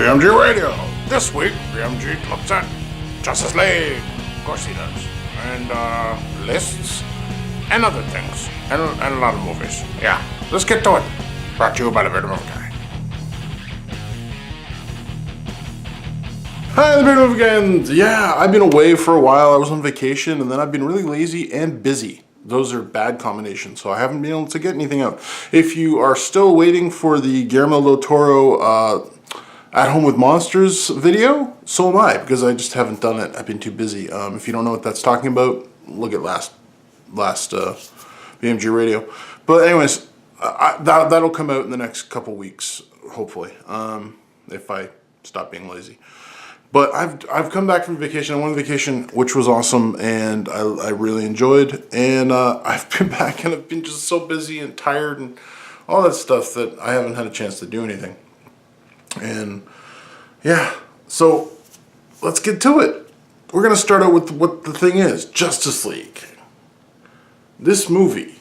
BMG Radio. This week, BMG looks at Justice League. Of course he does. And lists and other things. And a lot of movies. Yeah, let's get to it. Brought to you by the Bearded Movie Guy. Hi, the Bearded Movie Guy. Yeah, I've been away for a while. I was on vacation, and then I've been really lazy and busy. Those are bad combinations, so I haven't been able to get anything out. If you are still waiting for the Guillermo del Toro At Home with Monsters video, so am I, because I just haven't done it. I've been too busy. If you don't know what that's talking about, look at last BMG Radio. But anyways, that'll come out in the next couple weeks, hopefully, if I stop being lazy. But I've come back from vacation. I went on vacation, which was awesome, and I really enjoyed. And I've been back, and I've been just so busy and tired and all that stuff that I haven't had a chance to do anything. And yeah, so let's get to it. We're gonna start out with what the thing is: Justice League. This movie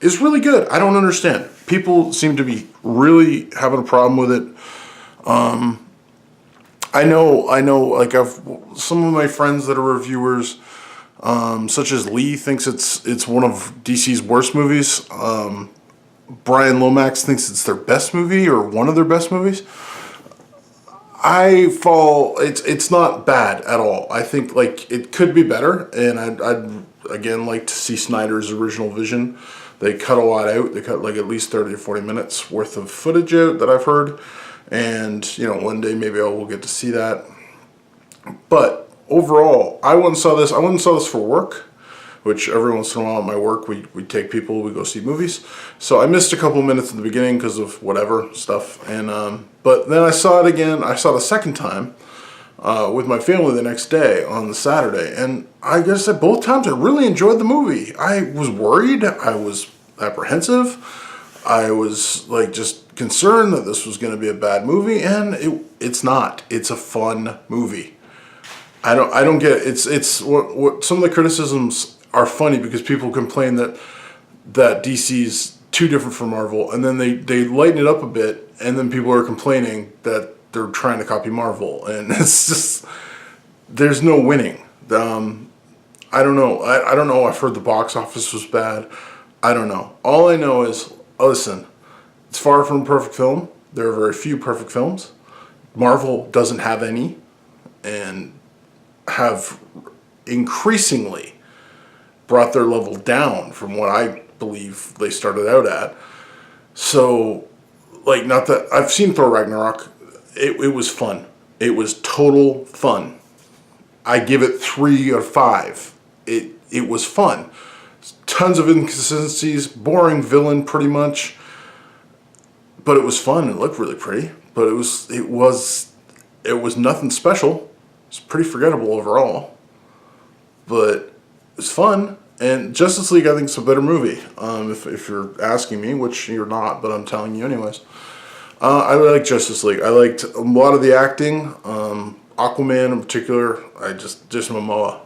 is really good. I don't understand. People seem to be really having a problem with it. I know, like some of my friends that are reviewers, such as Lee, thinks it's one of DC's worst movies. Brian Lomax thinks it's their best movie or one of their best movies. It's not bad at all. I think like it could be better, and I'd again like to see Snyder's original vision. They cut a lot out. They cut like at least 30 or 40 minutes worth of footage out that I've heard. And, one day maybe I will get to see that. But overall, I went and saw this. I went and saw this for work, which every once in a while at my work, we take people, we go see movies. So I missed a couple minutes in the beginning because of whatever stuff. And but then I saw it again. I saw it a second time with my family the next day on the Saturday. And I guess at both times I really enjoyed the movie. I was worried. I was apprehensive. I was like just concerned that this was going to be a bad movie, and it's not. It's a fun movie. I don't get it. It's what some of the criticisms are funny because people complain that DC's too different from Marvel, and then they lighten it up a bit, and then people are complaining that they're trying to copy Marvel, and it's just there's no winning. I don't know. I don't know. I've heard the box office was bad. I don't know. All I know is, listen, it's far from a perfect film. There are very few perfect films. Marvel doesn't have any, and have increasingly brought their level down from what I believe they started out at. So, like, not that I've seen Thor Ragnarok. It was fun. It was total fun. I give it 3 out of 5. It was fun. Tons of inconsistencies, boring villain pretty much. But it was fun. It looked really pretty. But it was nothing special. It's pretty forgettable overall. But it was fun. And Justice League, I think, is a better movie. If you're asking me, which you're not, but I'm telling you anyways. I like Justice League. I liked a lot of the acting. Aquaman in particular. Jason Momoa.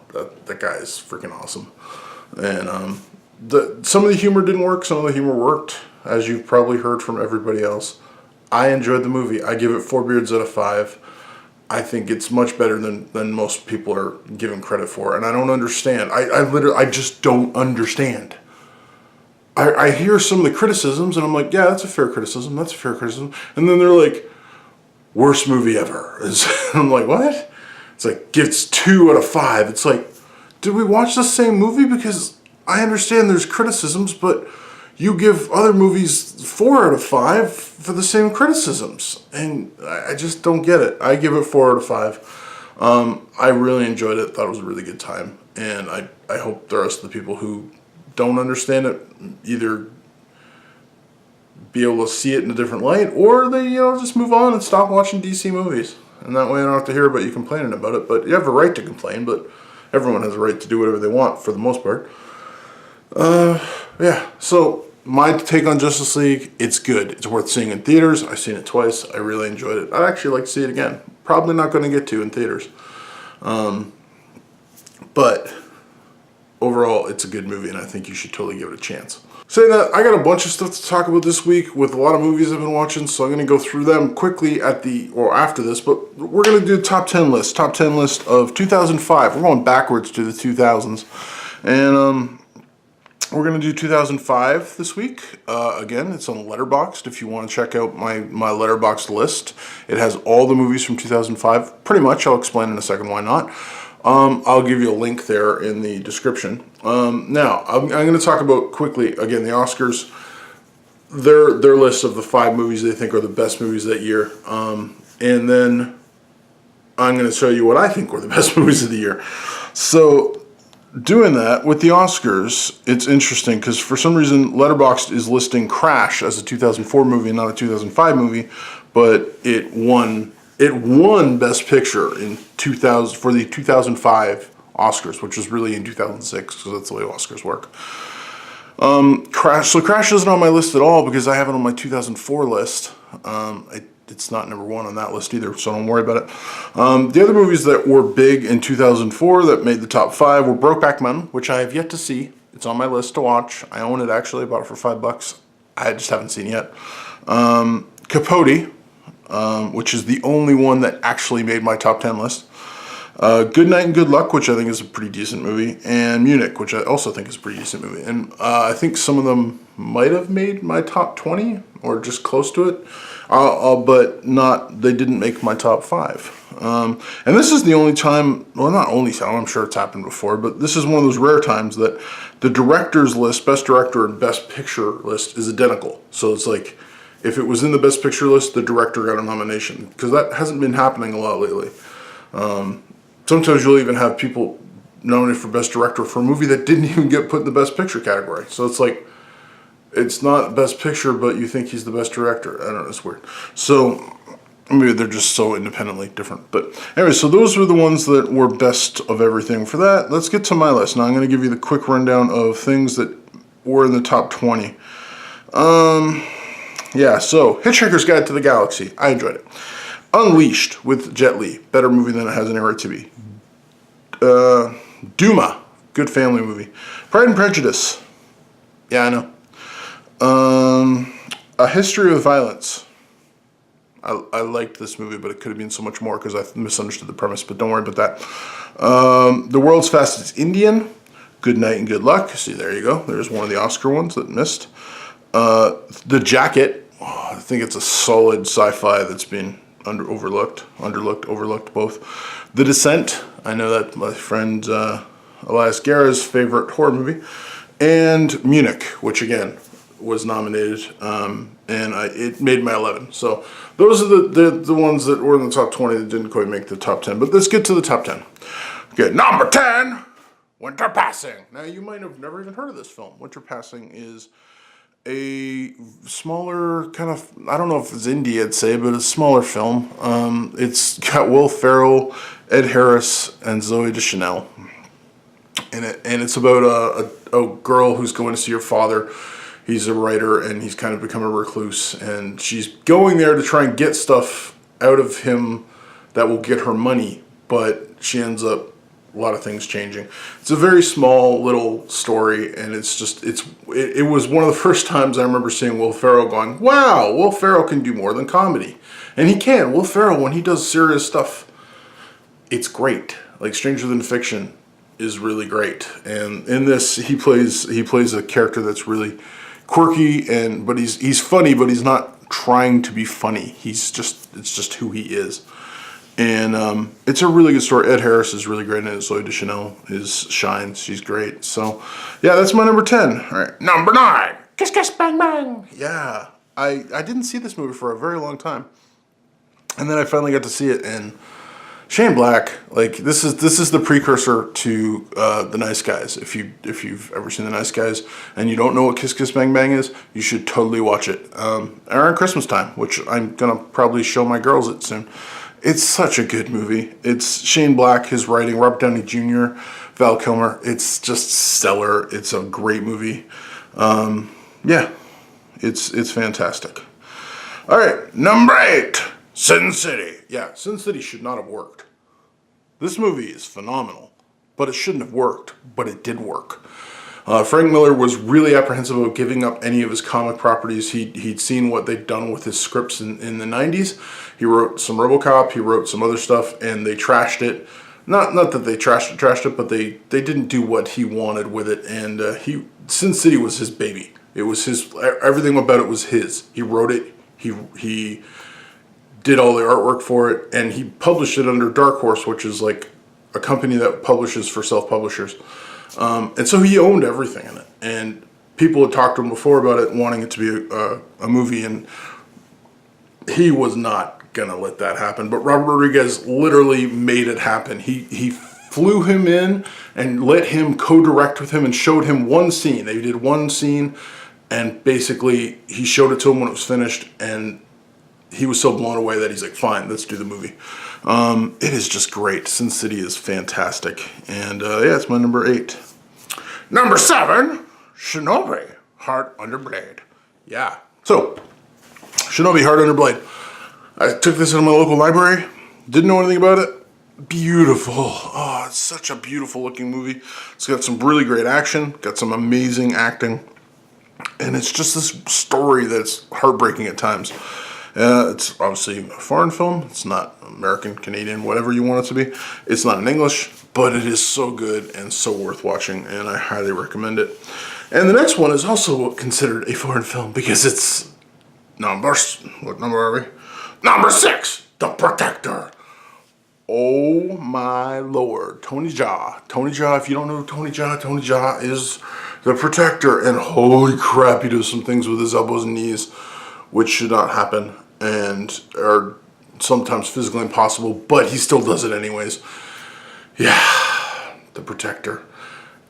That guy is freaking awesome. And some of the humor didn't work. Some of the humor worked, as you've probably heard from everybody else. I enjoyed the movie. I give it 4 beards out of 5. I think it's much better than most people are giving credit for. And I don't understand. I just don't understand. I hear some of the criticisms, and I'm like, yeah, that's a fair criticism. That's a fair criticism. And then they're like, worst movie ever. I'm like, what? It's like, gets 2 out of 5. It's like, did we watch the same movie? Because I understand there's criticisms, but you give other movies 4 out of 5 for the same criticisms. And I just don't get it. I give it 4 out of 5. I really enjoyed it. Thought it was a really good time. And I hope the rest of the people who don't understand it either be able to see it in a different light, or they just move on and stop watching DC movies. And that way I don't have to hear about you complaining about it. But you have a right to complain, but everyone has a right to do whatever they want for the most part. Yeah, so my take on Justice League, it's good. It's worth seeing in theaters. I've seen it twice. I really enjoyed it. I'd actually like to see it again. Probably not going to get to in theaters. But overall, it's a good movie, and I think you should totally give it a chance. Saying that, I got a bunch of stuff to talk about this week with a lot of movies I've been watching, so I'm going to go through them quickly after this, but we're going to do a top 10 list of 2005. We're going backwards to the 2000s, and we're going to do 2005 this week. Again, it's on Letterboxd. If you want to check out my Letterboxd list, it has all the movies from 2005, pretty much. I'll explain in a second why not. I'll give you a link there in the description. Now, I'm going to talk about quickly, again, the Oscars, their list of the 5 movies they think are the best movies that year. And then I'm going to show you what I think were the best movies of the year. So, doing that with the Oscars, it's interesting because for some reason Letterboxd is listing Crash as a 2004 movie and not a 2005 movie, but it won Best Picture in 2000 for the 2005 Oscars, which was really in 2006 because that's the way Oscars work. Crash isn't on my list at all because I have it on my 2004 list. It's not number 1 on that list either, so don't worry about it. The other movies that were big in 2004 that made the top 5 were Brokeback Mountain, which I have yet to see. It's on my list to watch. I own it actually. I bought it for $5. I just haven't seen it yet. Capote, which is the only one that actually made my top 10 list. Good Night and Good Luck, which I think is a pretty decent movie, and Munich, which I also think is a pretty decent movie. And I think some of them might have made my top 20 or just close to it, but they didn't make my top 5. And this is the only time, well, not only time, I'm sure it's happened before, but this is one of those rare times that the director's list, Best Director and Best Picture list is identical. So it's like, if it was in the Best Picture list, the director got a nomination, because that hasn't been happening a lot lately. Sometimes you'll even have people nominated for Best Director for a movie that didn't even get put in the Best Picture category. So it's like, it's not Best Picture, but you think he's the Best Director. I don't know, it's weird. So maybe they're just so independently different. But anyway, so those were the ones that were best of everything for that. Let's get to my list. Now I'm going to give you the quick rundown of things that were in the top 20. Yeah, so Hitchhiker's Guide to the Galaxy. I enjoyed it. Unleashed with Jet Li. Better movie than it has any right to be. Duma. Good family movie. Pride and Prejudice. Yeah, I know. A History of Violence. I liked this movie, but it could have been so much more because I misunderstood the premise, but don't worry about that. The World's Fastest Indian. Good Night and Good Luck. See, there you go. There's one of the Oscar ones that missed. The Jacket. Oh, I think it's a solid sci-fi that's been overlooked both. The Descent. I know that my friend Elias Guerra's favorite horror movie. And Munich, which again was nominated, and it made my 11. So those are the ones that were in the top 20 that didn't quite make the top 10. But let's get to the top 10. Okay, number 10, Winter Passing. Now you might have never even heard of this film. Winter Passing is a smaller kind of, I don't know if it's indie, I'd say, but a smaller film. It's got Will Ferrell, Ed Harris, and Zooey Deschanel in it, and it's about a girl who's going to see her father. He's a writer, and he's kind of become a recluse, and she's going there to try and get stuff out of him that will get her money, but she ends up a lot of things changing. It's a very small little story, and it was one of the first times I remember seeing Will Ferrell going, wow, Will Ferrell can do more than comedy. And he can. Will Ferrell, when he does serious stuff, it's great. Like Stranger Than Fiction is really great. And in this, he plays a character that's really quirky, but he's funny, but he's not trying to be funny. It's just who he is. And it's a really good story. Ed Harris is really great in it. Zooey Deschanel shines. She's great. So, yeah, that's my number 10. All right, number 9. Kiss, kiss, bang, bang. Yeah, I didn't see this movie for a very long time, and then I finally got to see it. And Shane Black, like this is the precursor to The Nice Guys. If you've ever seen The Nice Guys and you don't know what Kiss, Kiss, Bang, Bang is, you should totally watch it. Around Christmas time, which I'm gonna probably show my girls it soon. It's such a good movie. It's Shane Black, his writing, Robert Downey Jr., Val Kilmer. It's just stellar. It's a great movie. Yeah, it's fantastic. All right, number 8, Sin City. Yeah, Sin City should not have worked. This movie is phenomenal, but it shouldn't have worked, but it did work. Frank Miller was really apprehensive about giving up any of his comic properties. He'd seen what they'd done with his scripts in the 90s. He wrote some RoboCop, he wrote some other stuff, and they trashed it. Not that they trashed it, but they didn't do what he wanted with it. And Sin City was his baby. It was his. Everything about it was his. He wrote it. He did all the artwork for it, and he published it under Dark Horse, which is like a company that publishes for self-publishers. And so he owned everything in it. And people had talked to him before about it, wanting it to be a movie, and he was not gonna let that happen. But Robert Rodriguez literally made it happen. He flew him in and let him co-direct with him and showed him one scene. They did one scene, and basically he showed it to him when it was finished, and he was so blown away that he's like, fine, let's do the movie. It is just great. Sin City is fantastic. And yeah, it's my number 8. Number 7, Shinobi, Heart Under Blade. Yeah. So, Shinobi, Heart Under Blade. I took this in my local library. Didn't know anything about it. Beautiful. Oh, it's such a beautiful looking movie. It's got some really great action. Got some amazing acting. And it's just this story that's heartbreaking at times. It's obviously a foreign film. It's not American, Canadian, whatever you want it to be. It's not in English, but it is so good and so worth watching, and I highly recommend it. And the next one is also considered a foreign film because it's what number are we? Number 6, The Protector. Oh my lord, Tony Jaa. Tony Jaa, if you don't know Tony Jaa is the Protector, and holy crap, he does some things with his elbows and knees which should not happen and are sometimes physically impossible, but he still does it anyways. Yeah, The Protector.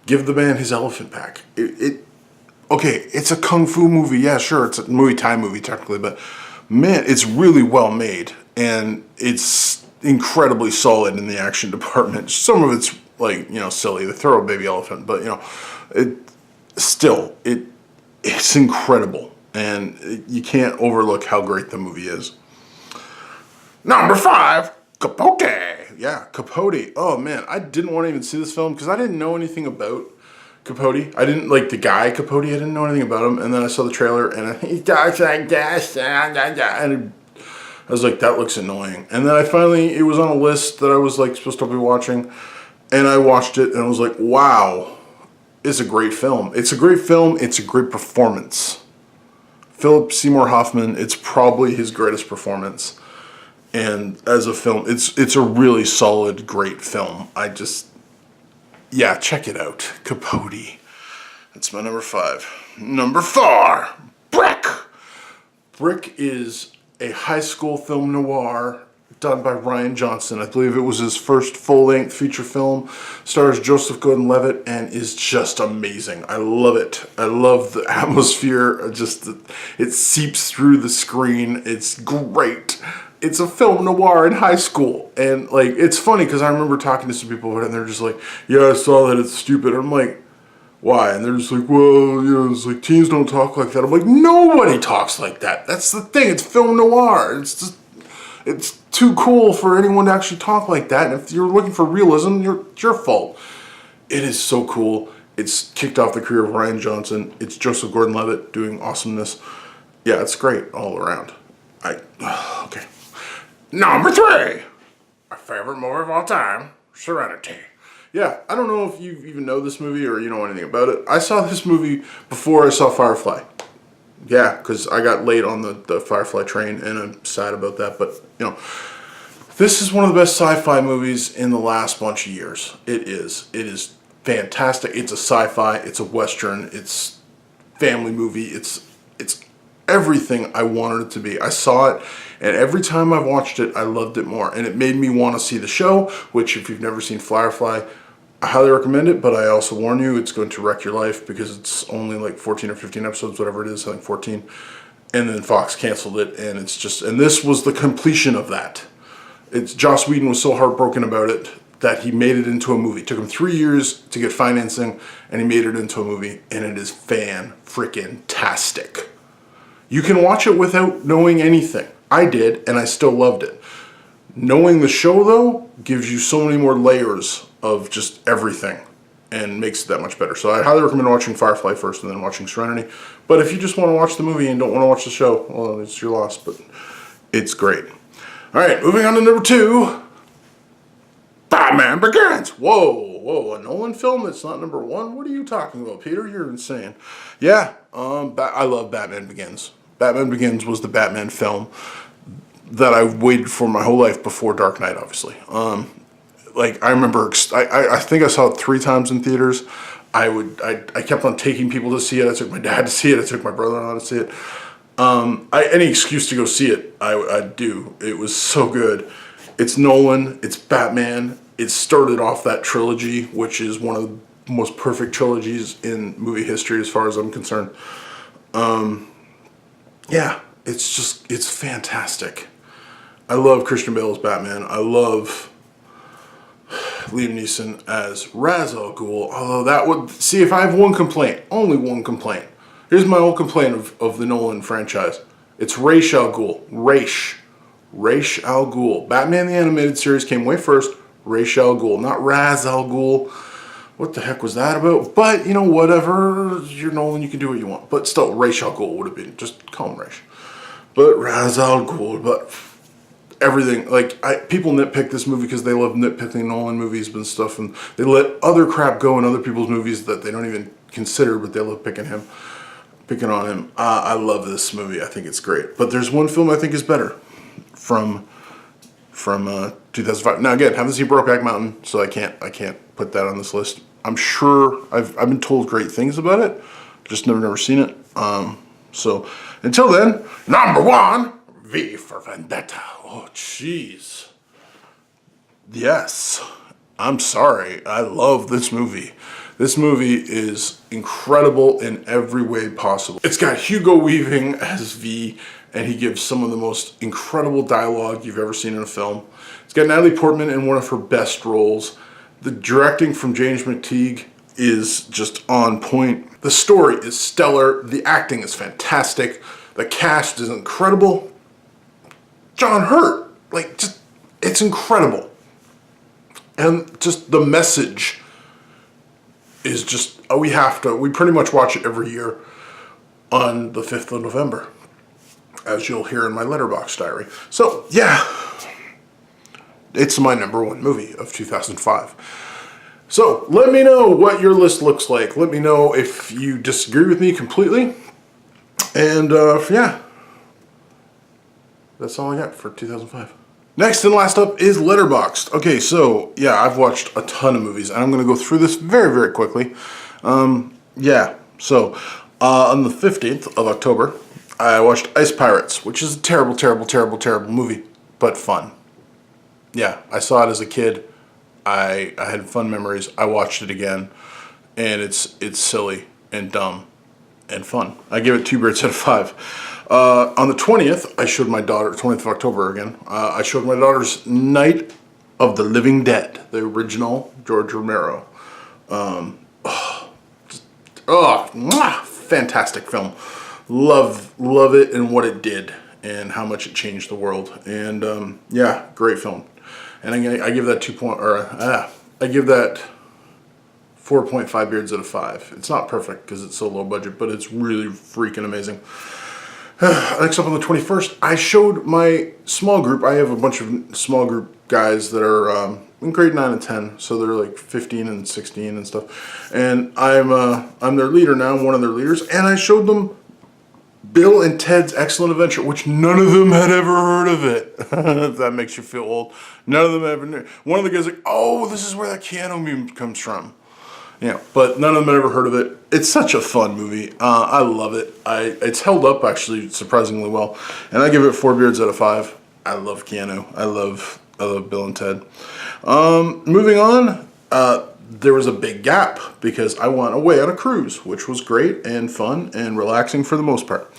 Give the man his elephant back. Okay, it's a kung fu movie, yeah, sure, it's a Muay Thai movie technically, but man, it's really well made, and it's incredibly solid in the action department. Some of it's like, silly, the throw a baby elephant, but it's incredible, and you can't overlook how great the movie is. Number 5, Capote. Yeah, Capote. Oh man, I didn't want to even see this film because I didn't know anything about Capote. I didn't like the guy Capote. I didn't know anything about him, and then I saw the trailer, and he talks like this, and I was like, that looks annoying. And then it was on a list that I was like supposed to be watching, and I watched it, and I was like, wow, it's a great film. It's a great film. It's a great performance. Philip Seymour Hoffman, it's probably his greatest performance. And as a film, it's a really solid, great film. Check it out. Capote. That's my number 5. Number 4, Brick. Brick is a high school film noir done by Rian Johnson. I believe it was his first full-length feature film. Stars Joseph Gordon-Levitt and is just amazing. I love it. I love the atmosphere. It seeps through the screen. It's great. It's a film noir in high school, and like it's funny because I remember talking to some people about it, and they're just like, "Yeah, I saw that. It's stupid." I'm like, "Why?" And they're just like, "Well, it's like teens don't talk like that." I'm like, "Nobody talks like that. That's the thing. It's film noir. It's too cool for anyone to actually talk like that. And if you're looking for realism, it's your fault." It is so cool. It's kicked off the career of Rian Johnson. It's Joseph Gordon-Levitt doing awesomeness. Yeah, it's great all around. Okay. Number 3, my favorite movie of all time, Serenity. Yeah, I don't know if you even know this movie or you know anything about it. I saw this movie before I saw Firefly. Yeah, because I got late on the Firefly train, and I'm sad about that. But, this is one of the best sci-fi movies in the last bunch of years. It is. It is fantastic. It's a sci-fi. It's a Western. It's family movie. It's everything I wanted it to be. I saw it, and every time I watched it, I loved it more. And it made me want to see the show, which if you've never seen Firefly, I highly recommend it, but I also warn you, it's going to wreck your life because it's only like 14 or 15 episodes, whatever it is, I think 14. And then Fox canceled it, and and this was the completion of that. Joss Whedon was so heartbroken about it that he made it into a movie. It took him 3 years to get financing, and he made it into a movie, and it is fan-freaking-tastic. You can watch it without knowing anything. I did, and I still loved it. Knowing the show, though, gives you so many more layers of just everything. and makes it that much better. So I highly recommend watching Firefly first and then watching Serenity. But if you just want to watch the movie and don't want to watch the show, well, it's your loss, but it's great. All right, moving on to number 2, Batman Begins. Whoa, a Nolan film that's not number 1? What are you talking about, Peter? You're insane. Yeah, I love Batman Begins. Batman Begins was the Batman film that I waited for my whole life before Dark Knight, obviously. Like, I remember, I think I saw it 3 times in theaters. I kept on taking people to see it. I took my dad to see it. I took my brother-in-law to see it. Any excuse to go see it, I'd do. It was so good. It's Nolan. It's Batman. It started off that trilogy, which is one of the most perfect trilogies in movie history as far as I'm concerned. Yeah, it's fantastic. I love Christian Bale as Batman. I love Liam Neeson as Ra's al Ghul. Although that would... See, if I have one complaint, only one complaint. Here's my old complaint of the Nolan franchise. It's Ra's al Ghul. Ra's al Ghul. Batman the Animated Series came way first. Ra's al Ghul, not Ra's al Ghul. What the heck was that about? But, you know, whatever. You're Nolan, you can do what you want. But still, Ra's al Ghul would have been... Just call him Ra's. But Ra's al Ghul, but... Everything, like, people nitpick this movie because they love nitpicking Nolan movies and stuff, and they let other crap go in other people's movies that they don't even consider, but they love picking on him. I love this movie. I think it's great. But there's one film I think is better from 2005. Now again, haven't seen Brokeback Mountain, so I can't put that on this list. I'm sure I've been told great things about it, just never seen it. So until then, number 1, V for Vendetta. Oh, jeez. Yes. I'm sorry. I love this movie. This movie is incredible in every way possible. It's got Hugo Weaving as V, and he gives some of the most incredible dialogue you've ever seen in a film. It's got Natalie Portman in one of her best roles. The directing from James McTeague is just on point. The story is stellar. The acting is fantastic. The cast is incredible. John Hurt, like, just, it's incredible. And just the message is just, we pretty much watch it every year on the 5th of November, as you'll hear in my Letterboxd diary. So, yeah, it's my number 1 movie of 2005. So, let me know what your list looks like. Let me know if you disagree with me completely. And, yeah. That's all I got for 2005. Next and last up is Letterboxd. Okay, so, yeah, I've watched a ton of movies, and I'm going to go through this very, very quickly. Yeah, so, on the 15th of October, I watched Ice Pirates, which is a terrible, terrible, terrible, terrible movie, but fun. Yeah, I saw it as a kid. I had fun memories. I watched it again, and it's silly and dumb and fun. I give it 2 birds out of 5. On the 20th, I showed my daughter, 20th of October again, I showed my daughter's Night of the Living Dead, the original George Romero. Fantastic film. Love it and what it did and how much it changed the world. And yeah, great film. And I give that I give that 4.5 beards out of 5. It's not perfect because it's so low budget, but it's really freaking amazing. Next up on the 21st, I showed my small group. I have a bunch of small group guys that are in grade 9 and 10, so they're like 15 and 16 and stuff. And I'm their leader now, one of their leaders, and I showed them Bill and Ted's Excellent Adventure, which none of them had ever heard of it. If that makes you feel old. None of them ever knew. One of the guys like, oh, this is where that Keanu meme comes from. Yeah, but none of them had ever heard of it. It's such a fun movie. I love it. It's held up actually surprisingly well, and I give it 4 beards out of 5. I love Keanu. I love Bill and Ted. Moving on, there was a big gap because I went away on a cruise, which was great and fun and relaxing for the most part.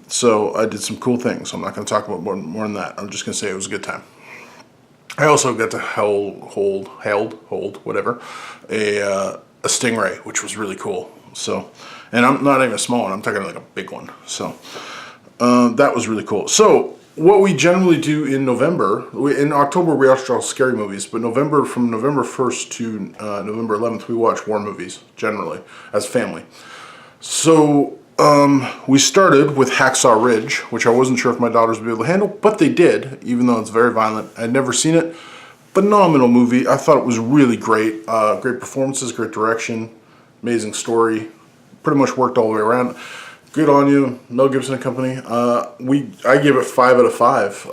So I did some cool things. I'm not going to talk about more than that. I'm just going to say it was a good time. I also got to hold whatever, a Stingray, which was really cool. So, and I'm not even a small one, I'm talking like a big one. So, that was really cool. So, what we generally do in November, in October we watch all scary movies, but from November 1st to November 11th, we watch war movies, generally, as family. So, we started with Hacksaw Ridge, which I wasn't sure if my daughters would be able to handle, but they did, even though it's very violent. I'd never seen it. Phenomenal movie. I thought it was really great. Great performances, great direction, amazing story. Pretty much worked all the way around. Good on you, Mel Gibson and company. I gave it 5 out of 5.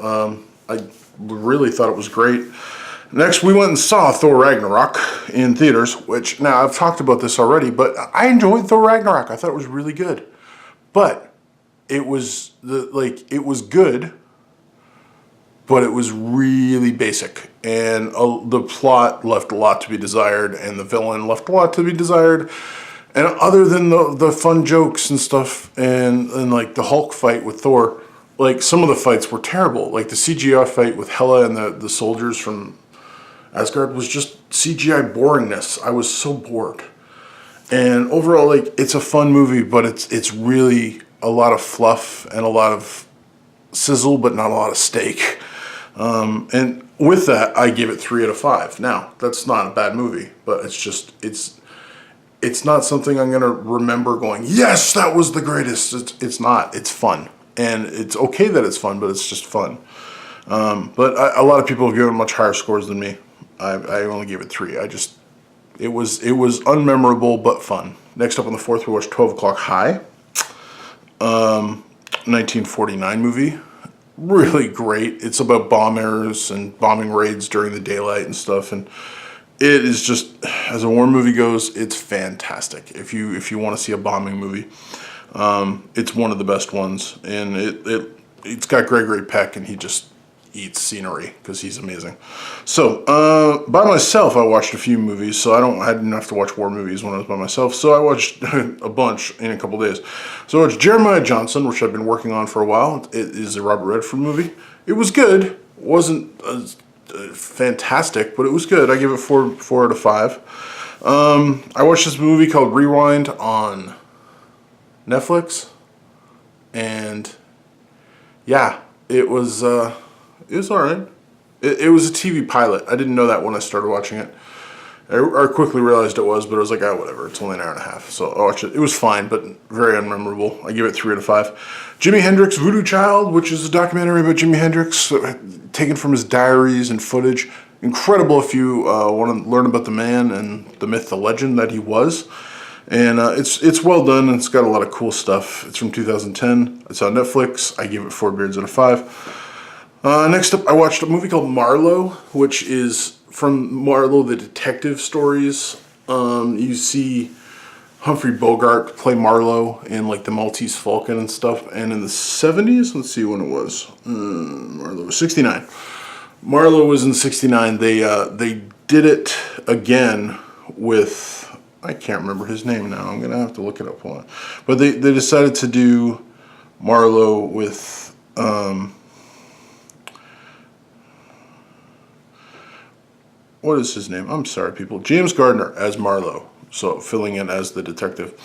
I really thought it was great. Next, we went and saw Thor Ragnarok in theaters, which, now I've talked about this already, but I enjoyed Thor Ragnarok. I thought it was really good. But it was good, but it was really basic. And the plot left a lot to be desired, and the villain left a lot to be desired. And other than the fun jokes and stuff, and like the Hulk fight with Thor, like some of the fights were terrible. Like the CGI fight with Hela and the soldiers from Asgard was just CGI boringness. I was so bored. And overall, like, it's a fun movie, but it's really a lot of fluff and a lot of sizzle, but not a lot of steak. And with that, I give it 3 out of 5. Now, that's not a bad movie, but it's not something I'm going to remember going, yes, that was the greatest. It's not. It's fun. And it's okay that it's fun, but it's just fun. But a lot of people have given much higher scores than me. I only gave it 3. It was unmemorable, but fun. Next up on the 4th, we watched 12 O'Clock High. 1949 movie. Really great. It's about bombers and bombing raids during the daylight and stuff. And it is just, as a war movie goes, it's fantastic. If you want to see a bombing movie, it's one of the best ones, and it's got Gregory Peck, and he just eats scenery because he's amazing. So by myself, I watched a few movies, so I didn't have to watch war movies when I was by myself. So I watched a bunch in a couple days. So I watched Jeremiah Johnson, which I've been working on for a while. It is a Robert Redford movie. It was good. It wasn't fantastic, but it was good. I give it 4 out of 5. I watched this movie called Rewind on Netflix, and yeah, it was all right. It was a TV pilot. I didn't know that when I started watching it. I quickly realized it was, but I was like, whatever. It's only an hour and a half, so I watched it. It was fine, but very unmemorable. I give it 3 out of 5. Jimi Hendrix Voodoo Child, which is a documentary about Jimi Hendrix, taken from his diaries and footage. Incredible if you want to learn about the man and the myth, the legend that he was. And it's well done, and it's got a lot of cool stuff. It's from 2010. It's on Netflix. I give it 4 beards out of 5. Next up, I watched a movie called Marlowe, which is from Marlowe, the detective stories. You see Humphrey Bogart play Marlowe in like the Maltese Falcon and stuff. And in the 70s, let's see when it was. Marlowe was 69. Marlowe was in 69. They did it again with, I can't remember his name now. I'm gonna have to look it up. Hold on. But they decided to do Marlowe with what is his name? I'm sorry, people. James Gardner as Marlowe, so filling in as the detective.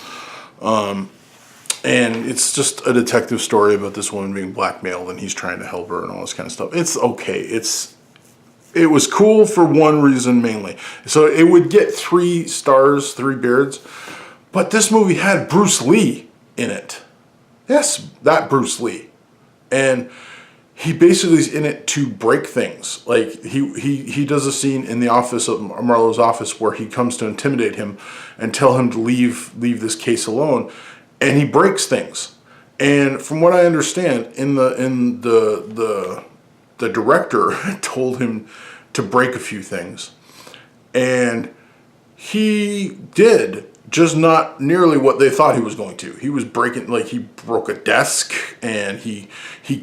And it's just a detective story about this woman being blackmailed, and he's trying to help her and all this kind of stuff. It's okay. It was cool for one reason mainly. So it would get 3 stars, 3 beards, but this movie had Bruce Lee in it. Yes, that Bruce Lee. And he basically is in it to break things. Like he does a scene in the office of Marlowe's office where he comes to intimidate him and tell him to leave this case alone, and he breaks things. And from what I understand, the director told him to break a few things, and he did. Just not nearly what they thought he was going to. He was breaking, like he broke a desk, and he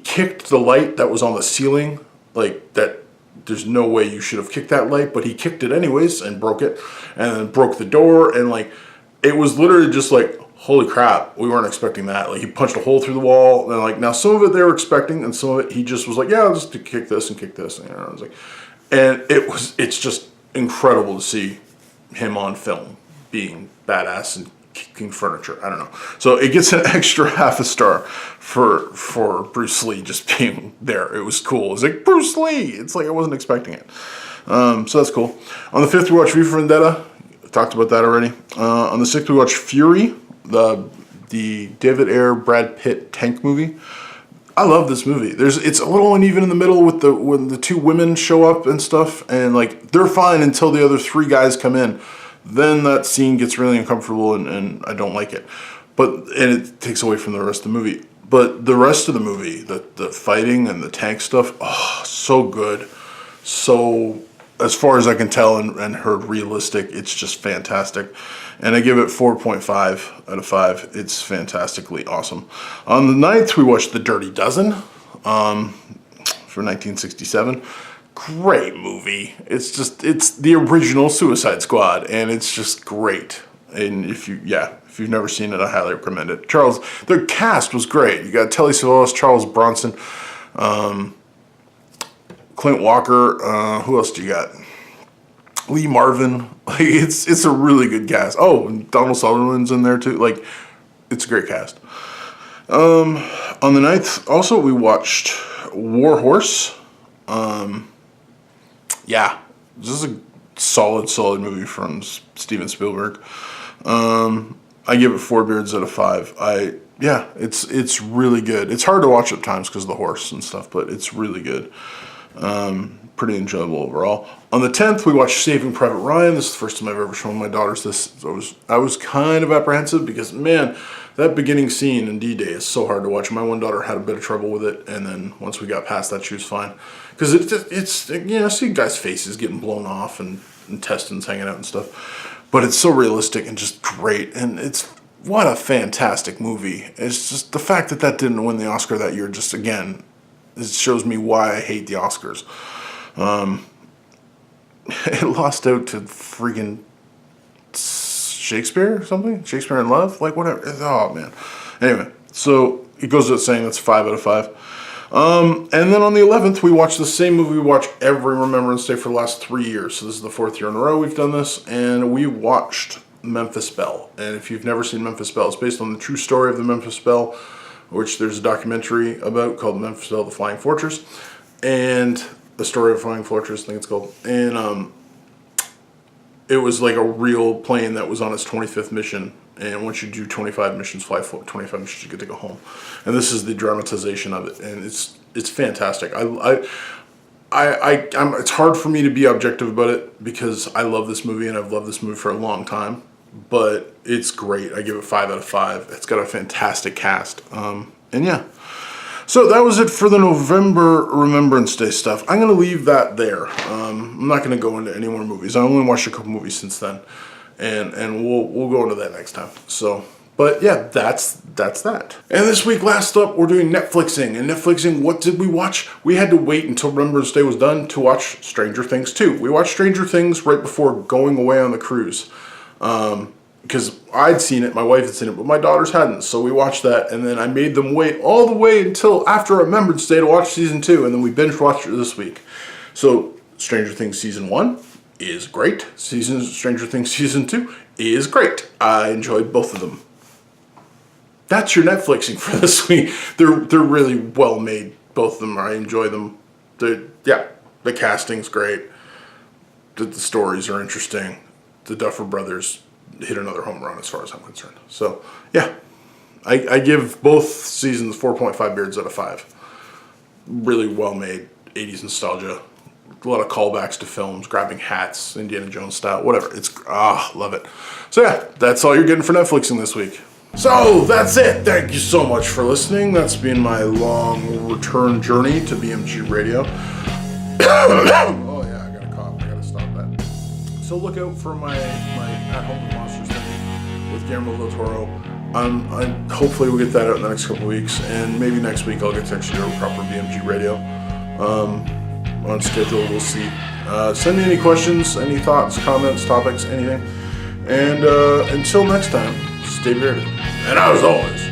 kicked the light that was on the ceiling, like that. There's no way you should have kicked that light, but he kicked it anyways and broke it, and then broke the door, and like it was literally just like, holy crap, we weren't expecting that. Like he punched a hole through the wall, and like now some of it they were expecting, and some of it he just was like, yeah, I'll just kick this and kick this, and I was like, and it's just incredible to see him on film being badass and King Furniture. I don't know. So it gets an extra half a star for Bruce Lee just being there. It was cool. It was like, Bruce Lee! It's like I wasn't expecting it. So that's cool. On the 5th, we watched V for Vendetta. Talked about that already. On the 6th, we watched Fury, the David Ayer, Brad Pitt tank movie. I love this movie. It's a little uneven in the middle with when the two women show up and stuff, and like they're fine until the other 3 guys come in. Then that scene gets really uncomfortable, and I don't like it. And it takes away from the rest of the movie. But the rest of the movie, the fighting and the tank stuff, oh, so good. So, as far as I can tell and heard, realistic. It's just fantastic. And I give it 4.5 out of 5. It's fantastically awesome. On the 9th, we watched The Dirty Dozen for 1967. Great movie. It's the original Suicide Squad, and it's just great. And if you've never seen it, I highly recommend it. The cast was great. You got Telly Savalas, Charles Bronson, Clint Walker. Who else do you got? Lee Marvin. Like it's a really good cast. Oh, and Donald Sutherland's in there too. Like it's a great cast. On the 9th, also we watched War Horse. This is a solid movie from Steven Spielberg. I give it 4 beards out of 5. It's really good. It's hard to watch at times because of the horse and stuff, but it's really good. Pretty enjoyable overall. On the 10th, we watched Saving Private Ryan. This is the first time I've ever shown my daughters this. I was kind of apprehensive because, man, that beginning scene in D-Day is so hard to watch. My one daughter had a bit of trouble with it, and then once we got past that, she was fine. Because it's see guys' faces getting blown off and intestines hanging out and stuff. But it's so realistic and just great, and what a fantastic movie. It's just the fact that didn't win the Oscar that year, just again, it shows me why I hate the Oscars. It lost out to freaking Shakespeare or something? Shakespeare in Love? Like, whatever. Oh, man. Anyway, so it goes without saying that's 5 out of 5. And then on the 11th, we watched the same movie we watch every Remembrance Day for the last 3 years. So this is the 4th year in a row we've done this. And we watched Memphis Belle. And if you've never seen Memphis Belle, it's based on the true story of the Memphis Belle, which there's a documentary about called Memphis Belle, The Flying Fortress. And the story of Flying Fortress, I think it's called. And it was like a real plane that was on its 25th mission. And once you do 25 missions, 25 missions, you get to go home. And this is the dramatization of it, and it's fantastic. It's hard for me to be objective about it because I love this movie and I've loved this movie for a long time. But it's great. I give it 5 out of 5. It's got a fantastic cast. So that was it for the November Remembrance Day stuff. I'm going to leave that there. I'm not going to go into any more movies. I only watched a couple movies since then. And we'll go into that next time. So, but yeah, that's that. And this week, last up, we're doing Netflixing. And Netflixing, what did we watch? We had to wait until Remembrance Day was done to watch Stranger Things 2. We watched Stranger Things right before going away on the cruise. Because I'd seen it, my wife had seen it, but my daughters hadn't. So we watched that, and then I made them wait all the way until after Remembrance Day to watch season 2, and then we binge watched it this week. So Stranger Things season 1 is great. Stranger Things season 2 is great. I enjoyed both of them. That's your Netflixing for this week. They're really well made. Both of them. I enjoy them. The casting's great. The stories are interesting. The Duffer Brothers hit another home run as far as I'm concerned. So yeah, I give both seasons 4.5 beards out of 5. Really well made, 80s nostalgia. A lot of callbacks to films, grabbing hats, Indiana Jones style, whatever. Love it. So yeah, that's all you're getting for Netflixing this week. So that's it. Thank you so much for listening. That's been my long return journey to BMG Radio. Oh yeah, I got a cough. I gotta stop that. So look out for my At Home with Monsters thing with Guillermo del Toro. Hopefully we'll get that out in the next couple of weeks, and maybe next week I'll get to actually do a proper BMG Radio. On schedule, we'll see. Send me any questions, any thoughts, comments, topics, anything. And until next time, stay bearded. And as always,